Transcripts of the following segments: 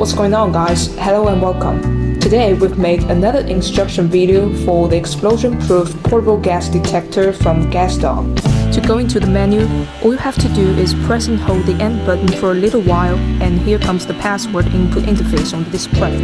What's going on, guys? Hello and welcome. Today we've made another instruction video for the explosion-proof portable gas detector from Datalog. To go into the menu, all you have to do is press and hold the end button for a little while, and here comes the password input interface on the display.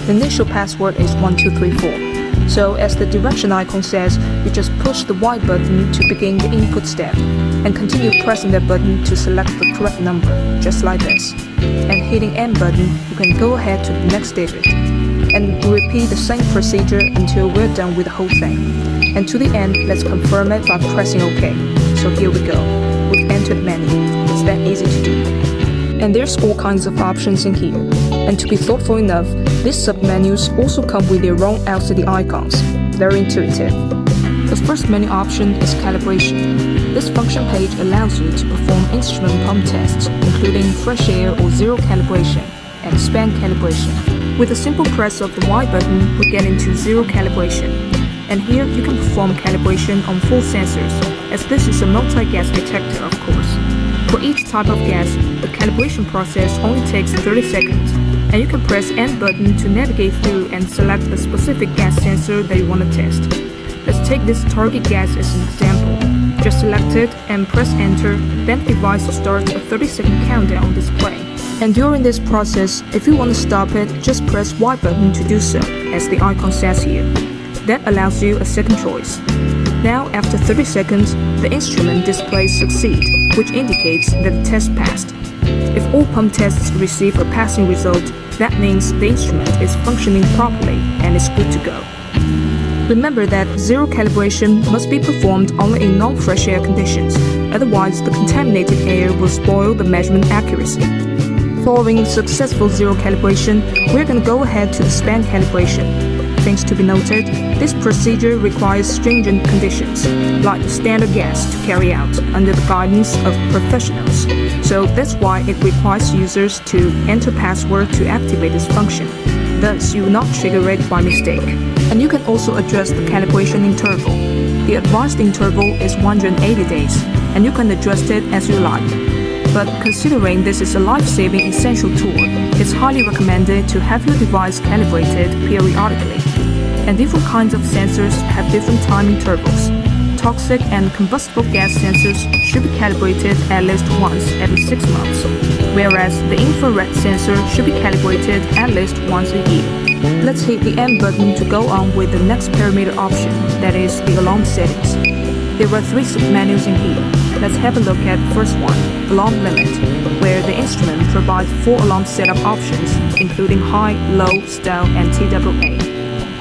The initial password is 1234. So as the direction icon says, you just push the Y button to begin the input step, and continue pressing that button to select the correct number, just like this. And hitting N button, you can go ahead to the next digit. And repeat the same procedure until we're done with the whole thing. And to the end, let's confirm it by pressing OK. So here we go. We've entered menu. It's that easy to do. And there's all kinds of options in here. And to be thoughtful enough, these sub-menus also come with their own LCD icons. Very intuitive. The first menu option is Calibration. This function page allows you to perform instrument pump tests, including fresh air or zero calibration, and span calibration. With a simple press of the Y button, we get into zero calibration. And here you can perform calibration on full sensors, as this is a multi-gas detector, of course. For each type of gas, the calibration process only takes 30 seconds, and you can press N button to navigate through and select the specific gas sensor that you want to test. Let's take this target gas as an example. Just select it and press enter, then the device starts a 30-second countdown on display. And during this process, if you want to stop it, just press Y button to do so, as the icon says here. That allows you a second choice. Now, after 30 seconds, the instrument displays succeed, which indicates that the test passed. If all pump tests receive a passing result, that means the instrument is functioning properly and is good to go. Remember that zero calibration must be performed only in non-fresh air conditions, otherwise the contaminated air will spoil the measurement accuracy. Following successful zero calibration, we're going to go ahead to the span calibration. Things to be noted, this procedure requires stringent conditions, like the standard gas, to carry out under the guidance of professionals. So that's why it requires users to enter password to activate this function. Thus, you will not trigger it by mistake. And you can also adjust the calibration interval. The advanced interval is 180 days, and you can adjust it as you like. But considering this is a life-saving essential tool, it's highly recommended to have your device calibrated periodically. And different kinds of sensors have different time intervals. Toxic and combustible gas sensors should be calibrated at least once every 6 months, whereas the infrared sensor should be calibrated at least once a year. Let's hit the N button to go on with the next parameter option, that is the alarm settings. There are 3 sub-menus in here. Let's have a look at the first one, alarm limit, where the instrument provides 4 alarm setup options, including high, low, style, and TAA.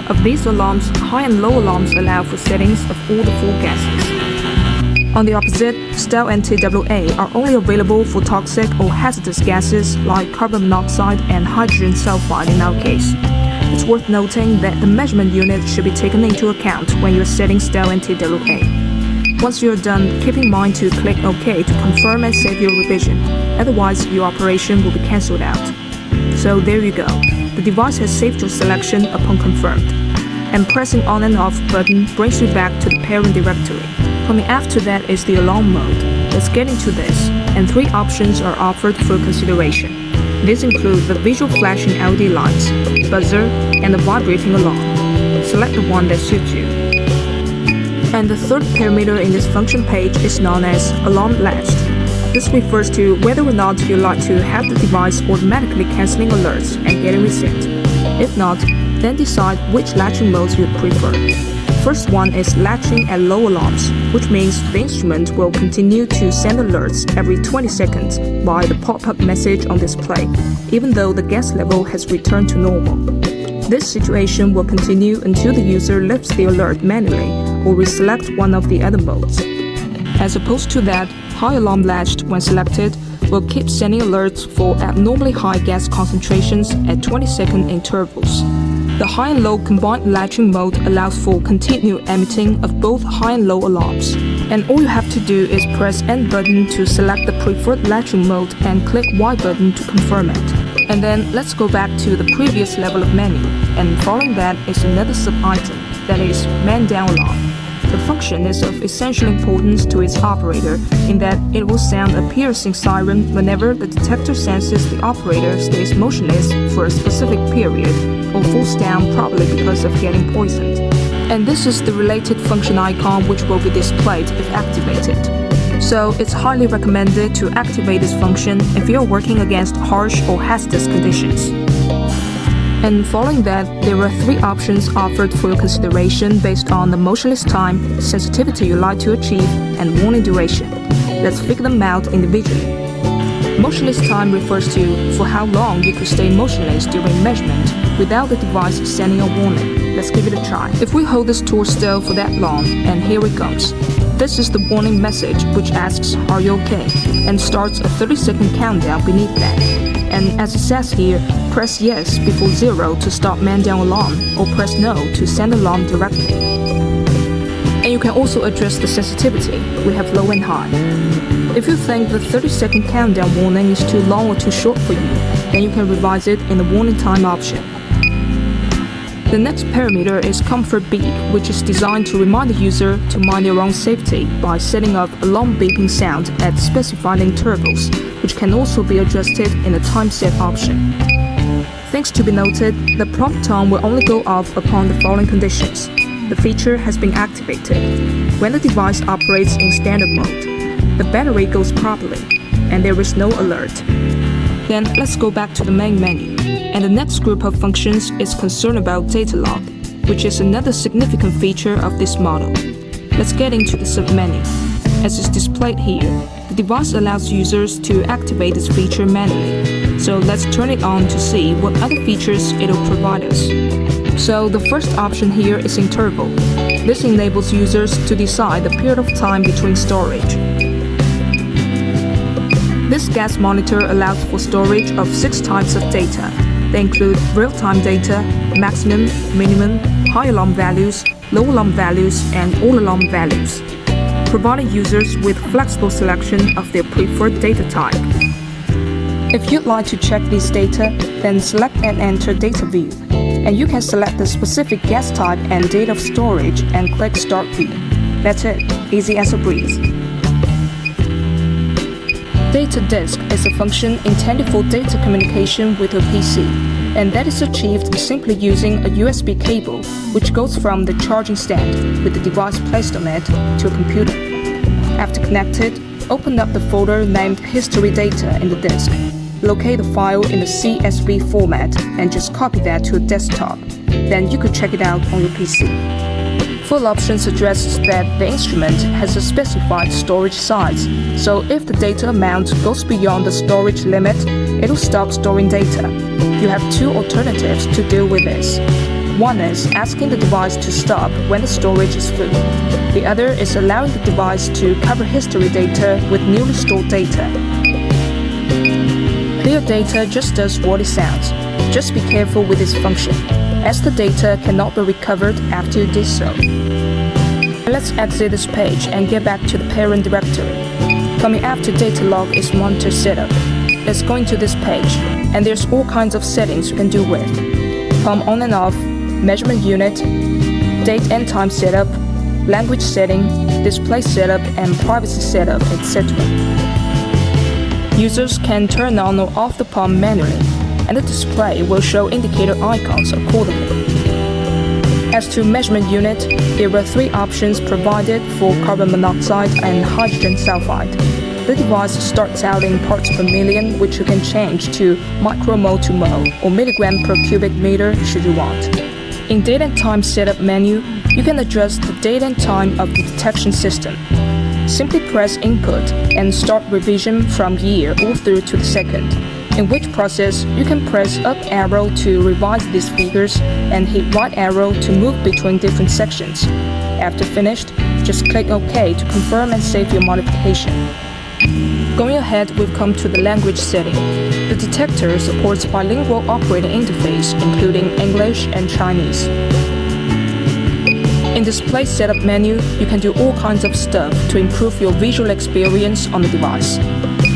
Of these alarms, high and low alarms allow for settings of all the 4 gases. On the opposite, style and TAA are only available for toxic or hazardous gases like carbon monoxide and hydrogen sulfide in our case. It's worth noting that the measurement unit should be taken into account when you're setting style and TAA. Once you're done, keep in mind to click OK to confirm and save your revision, otherwise your operation will be cancelled out. So there you go, the device has saved your selection upon confirmed. And pressing on and off button brings you back to the parent directory. Coming after that is the alarm mode. Let's get into this, and 3 options are offered for consideration. These include the visual flashing LED lights, buzzer, and the vibrating alarm. Select the one that suits you. And the third parameter in this function page is known as alarm latched. This refers to whether or not you like to have the device automatically cancelling alerts and getting reset. If not, then decide which latching modes you'd prefer. First one is latching at low alarms, which means the instrument will continue to send alerts every 20 seconds by the pop-up message on display, even though the gas level has returned to normal. This situation will continue until the user lifts the alert manually or reselect one of the other modes. As opposed to that, high alarm latched when selected will keep sending alerts for abnormally high gas concentrations at 20-second intervals. The high and low combined latching mode allows for continued emitting of both high and low alarms. And all you have to do is press N button to select the preferred latching mode and click Y button to confirm it. And then let's go back to the previous level of menu, and following that is another sub-item, that is man down alarm. The function is of essential importance to its operator in that it will sound a piercing siren whenever the detector senses the operator stays motionless for a specific period or falls down probably because of getting poisoned. And this is the related function icon which will be displayed if activated. So it's highly recommended to activate this function if you're working against harsh or hazardous conditions. And following that, there are 3 options offered for your consideration based on the motionless time, sensitivity you like to achieve, and warning duration. Let's figure them out individually. Motionless time refers to for how long you could stay motionless during measurement without the device sending a warning. Let's give it a try. If we hold this tool still for that long, and here it comes. This is the warning message which asks, "Are you okay?" and starts a 30-second countdown beneath that. And as it says here, press yes before 0 to stop man-down alarm, or press no to send alarm directly. And you can also adjust the sensitivity. We have low and high. If you think the 30-second countdown warning is too long or too short for you, then you can revise it in the warning time option. The next parameter is comfort beep, which is designed to remind the user to mind their own safety by setting up a long beeping sound at specified intervals, which can also be adjusted in the time set option. Things to be noted, the prompt tone will only go off upon the following conditions. The feature has been activated. When the device operates in standard mode, the battery goes properly, and there is no alert. Then let's go back to the main menu. And the next group of functions is concerned about Datalog, which is another significant feature of this model. Let's get into the submenu. As is displayed here, the device allows users to activate this feature manually. So let's turn it on to see what other features it'll provide us. So the first option here is interval. This enables users to decide the period of time between storage. This gas monitor allows for storage of 6 types of data. They include real-time data, maximum, minimum, high alarm values, low alarm values, and all alarm values, providing users with flexible selection of their preferred data type. If you'd like to check these data, then select and enter Data View, and you can select the specific gas type and date of storage and click Start View. That's it, easy as a breeze. Data disk is a function intended for data communication with your PC, and that is achieved simply using a USB cable, which goes from the charging stand with the device placed on it to a computer. After connected, open up the folder named History Data in the disk. Locate the file in the CSV format and just copy that to a desktop. Then you could check it out on your PC. Full option suggests that the instrument has a specified storage size, so if the data amount goes beyond the storage limit, it'll stop storing data. You have 2 alternatives to deal with this. One is asking the device to stop when the storage is full. The other is allowing the device to cover history data with newly stored data. Clear data just does what it sounds. Just be careful with this function, as the data cannot be recovered after you did so. Let's exit this page and get back to the parent directory. Coming after Datalog is monitor setup. Let's go into this page, and there's all kinds of settings you can do with. Palm on and off, measurement unit, date and time setup, language setting, display setup, and privacy setup, etc. Users can turn on or off the palm manually, and the display will show indicator icons accordingly. As to measurement unit, there are 3 options provided for carbon monoxide and hydrogen sulfide. The device starts out in parts per million, which you can change to micromole to mole or milligram per cubic meter should you want. In date and time setup menu, you can adjust the date and time of the detection system. Simply press input and start revision from year all through to the second, in which process you can press up arrow to revise these figures and hit right arrow to move between different sections. After finished, just click OK to confirm and save your modification. Going ahead, we've come to the language setting. The detector supports bilingual operating interface, including English and Chinese. In display setup menu, you can do all kinds of stuff to improve your visual experience on the device.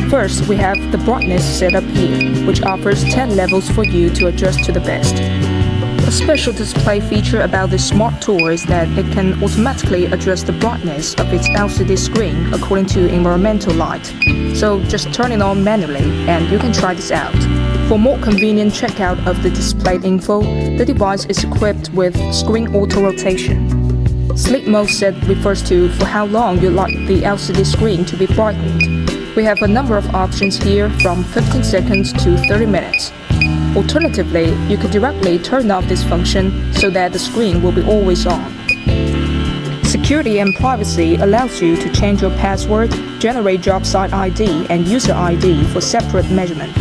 First, we have the brightness setup here, which offers 10 levels for you to adjust to the best. A special display feature about this smart tool is that it can automatically adjust the brightness of its LCD screen according to environmental light. So just turn it on manually and you can try this out. For more convenient checkout of the displayed info, the device is equipped with screen auto rotation. Sleep mode set refers to for how long you'd like the LCD screen to be brightened. We have a number of options here from 15 seconds to 30 minutes. Alternatively, you could directly turn off this function so that the screen will be always on. Security and privacy allows you to change your password, generate job site ID and user ID for separate measurement.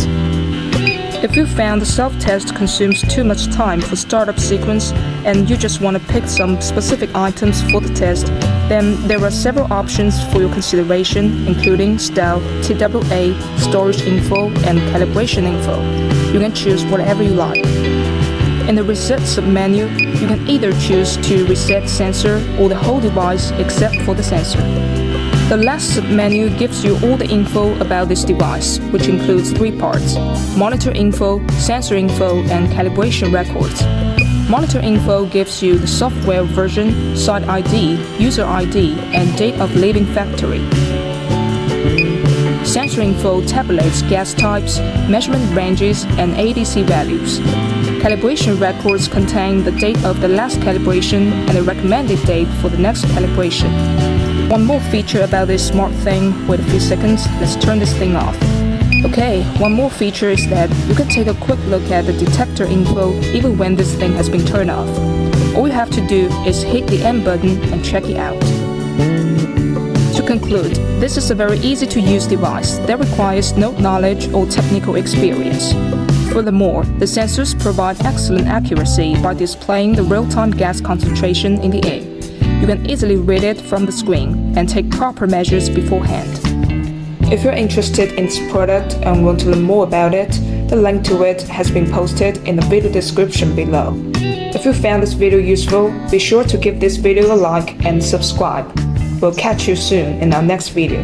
If you found the self-test consumes too much time for startup sequence and you just want to pick some specific items for the test, then there are several options for your consideration, including style, TWA, storage info, and calibration info. You can choose whatever you like. In the Reset submenu, you can either choose to reset sensor or the whole device except for the sensor. The last submenu gives you all the info about this device, which includes 3 parts: monitor info, sensor info, and calibration records. Monitor info gives you the software version, site ID, user ID, and date of leaving factory. Sensor info tabulates gas types, measurement ranges, and ADC values. Calibration records contain the date of the last calibration and the recommended date for the next calibration. One more feature about this smart thing. Wait a few seconds, let's turn this thing off. Okay, one more feature is that you can take a quick look at the detector info even when this thing has been turned off. All you have to do is hit the M button and check it out. To conclude, this is a very easy to use device that requires no knowledge or technical experience. Furthermore, the sensors provide excellent accuracy by displaying the real-time gas concentration in the air. You can easily read it from the screen and take proper measures beforehand. If you're interested in this product and want to learn more about it, the link to it has been posted in the video description below. If you found this video useful, be sure to give this video a like and subscribe. We'll catch you soon in our next video.